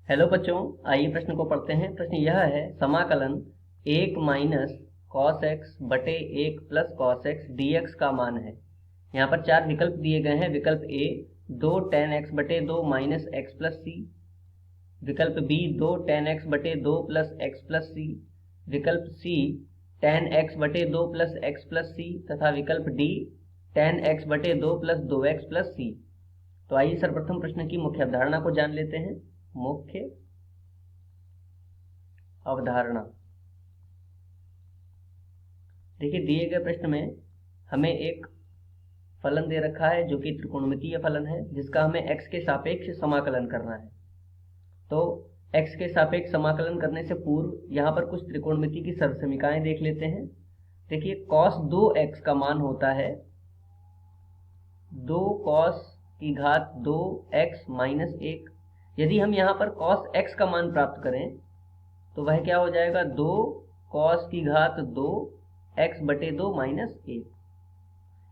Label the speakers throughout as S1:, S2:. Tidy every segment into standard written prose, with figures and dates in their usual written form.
S1: Hello बच्चों, आइए प्रश्न को पढ़ते हैं। प्रश्न यह है, समाकलन 1 माइनस कॉस एक्स बटे 1 plus cos x D x का मान है। यहाँ पर चार विकल्प दिए गए हैं। विकल्प ए 2 tan x बटे 2 माइनस एक्स प्लस सी, विकल्प बी 2 tan x बटे 2 प्लस एक्स प्लस सी, विकल्प सी tan x बटे 2 प्लस एक्स प्लस सी तथा विकल्प डी tan x बटे 2 प्लस 2x प्लस सी। तो आइए सर्वप्रथम प्रश्न की मुख्य अवधारणा को जान लेते हैं। मुख्य अवधारणा, देखिए दिए गए प्रश्न में हमें एक फलन दे रखा है जो कि त्रिकोणमितीय फलन है, जिसका हमें x के सापेक्ष समाकलन करना है। तो x के सापेक्ष समाकलन करने से पूर्व यहाँ पर कुछ त्रिकोणमिति की सर्वसमीकाएं देख लेते हैं। देखिए cos 2x का मान होता है 2 cos की घात 2x माइनस 1। यदि हम यहाँ पर cos x का मान प्राप्त करें तो वह क्या हो जाएगा, 2 cos की घात 2x बटे 2 माइनस 1।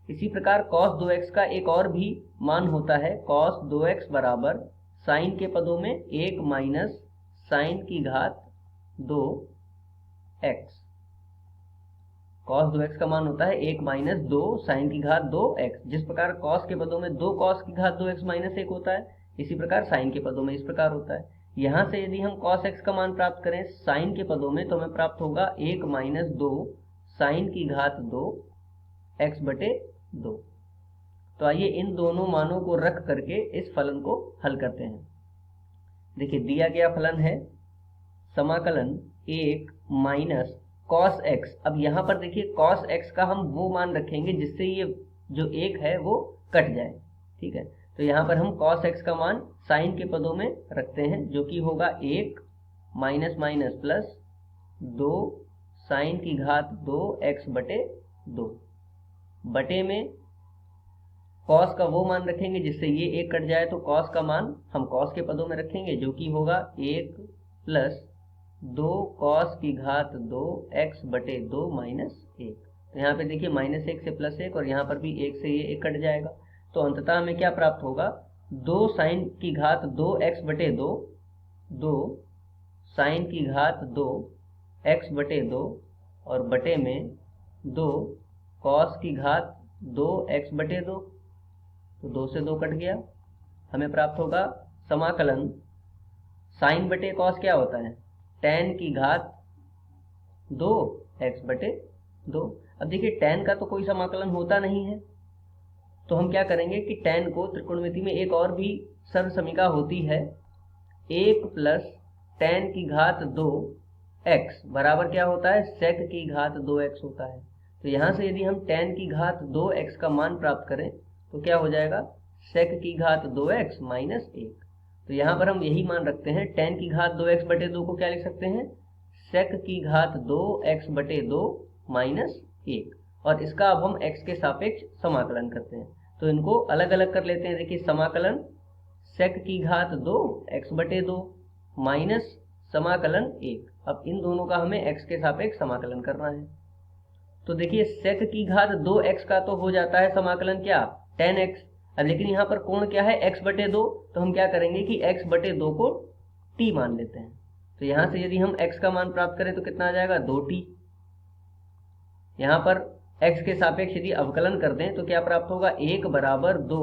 S1: इसी प्रकार cos 2x का एक और भी मान होता है, cos 2x बराबर साइन के पदों में 1 माइनस साइन की घात 2x। cos 2x का मान होता है 1 माइनस 2 साइन की घात 2x। जिस प्रकार cos के पदों में 2 cos की घात 2x माइनस 1 होता है, इसी प्रकार साइन के पदों में इस प्रकार होता है। यहाँ से यदि हम cos x का मान प्राप्त करें साइन के पदों में तो हमें प्राप्त होगा 1 माइनस 2 साइन की घात 2 x बटे 2। तो आइए इन दोनों मानों को रख करके इस फलन को हल करते हैं। देखिए दिया गया फलन है समाकलन 1 माइनस cos x। अब यहाँ पर देखिए cos x का हम वो मान रखेंगे जिससे ये जो 1 है वो कट जाए। ठीक है, तो यहाँ पर हम cos x का मान साइन के पदों में रखते हैं, जो कि होगा 1 माइनस माइनस प्लस 2 साइन की घात 2x बटे 2। बटे में cos का वो मान रखेंगे जिससे ये 1 कट जाए, तो cos का मान हम cos के पदों में रखेंगे, जो कि होगा 1 प्लस 2 cos की घात 2x बटे 2 माइनस 1। तो यहाँ पे देखिए माइनस 1 से प्लस 1 और यहाँ पर भी 1 से ये 1 कट जाएगा। तो अंततः हमें क्या प्राप्त होगा, 2 साइन की घात 2x बटे 2, 2 साइन की घात 2x बटे 2 और बटे में 2 cos की घात 2x बटे 2। तो 2 से 2 कट गया, हमें प्राप्त होगा समाकलन साइन बटे cos क्या होता है, tan की घात 2x बटे 2। अब देखिए tan का तो कोई समाकलन होता नहीं है, तो हम क्या करेंगे कि tan को त्रिकोणमिति में एक और भी सर्वसमीका होती है, 1 प्लस tan की घात 2x बराबर क्या होता है, sec की घात 2x होता है। तो यहाँ से यदि हम tan की घात 2x का मान प्राप्त करें तो क्या हो जाएगा, sec की घात 2x माइनस 1। तो यहाँ पर हम यही मान रखते हैं, tan की घात 2x बटे 2 को क्या लिख सकते हैं, sec की घात 2x बटे 2 माइनस 1। और इसका अब हम x के सापेक्ष समाकलन करते हैं, तो इनको अलग अलग कर लेते हैं। देखिए समाकलन sec की घात 2x बटे 2 माइनस समाकलन 1। अब इन दोनों का हमें x के सापेक्ष समाकलन करना है। तो देखिए sec की घात 2x का तो हो जाता है समाकलन क्या, tan x। अब लेकिन यहाँ पर कोण क्या है, x बटे 2, तो हम क्या करेंगे कि x बटे 2 को t मान लेते हैं। तो यहाँ से यदि हम x का मान प्राप्त करें तो कितना आ जाएगा, 2t। यहाँ पर x के सापेक्ष यदि अवकलन कर दें तो क्या प्राप्त होगा, 1 बराबर 2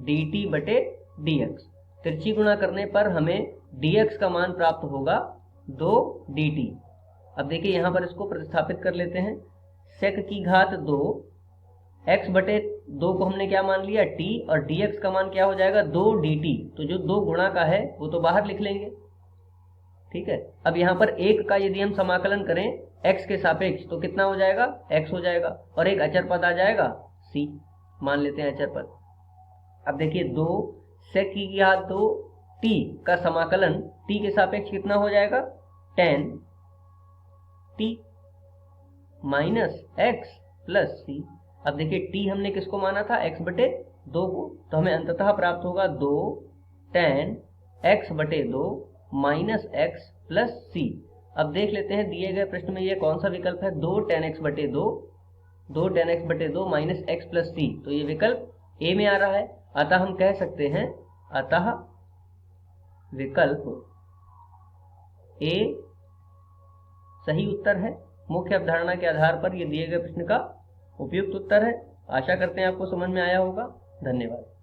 S1: dt बटे dx। तिरछी गुणा करने पर हमें dx का मान प्राप्त होगा 2 dt। अब देखिए यहाँ पर इसको प्रतिस्थापित कर लेते हैं, sec की घात 2 x बटे 2 को हमने क्या मान लिया, t, और dx का मान क्या हो जाएगा, 2 dt। तो जो 2 गुणा का है वो तो बाहर लिख लेंगे। ठीक है, अब यहाँ पर 1 का यदि हम समाकलन करें x के सापेक्ष तो कितना हो जाएगा, x हो जाएगा, और एक अचर पद आ जाएगा c, मान लेते हैं अचर पद। अब देखिए 2 sec की घात 2 t का समाकलन t के सापेक्ष कितना हो जाएगा, tan t minus x plus c। अब देखिए t हमने किसको माना था, x बटे 2 को, तो हमें अंततः प्राप्त होगा 2 tan x बटे 2 माइनस x प्लस c। अब देख लेते हैं दिए गए प्रश्न में ये कौन सा विकल्प है, 2 tan x बटे 2, 2 tan x बटे 2 माइनस x प्लस c। तो ये विकल्प ए में आ रहा है। अतः हम कह सकते हैं, अतः विकल्प ए सही उत्तर है। मुख्य अवधारणा के आधार पर ये दिए गए प्रश्न का उपयुक्त उत्तर है। आशा करते हैं आपको समझ में आया होगा। धन्यवाद।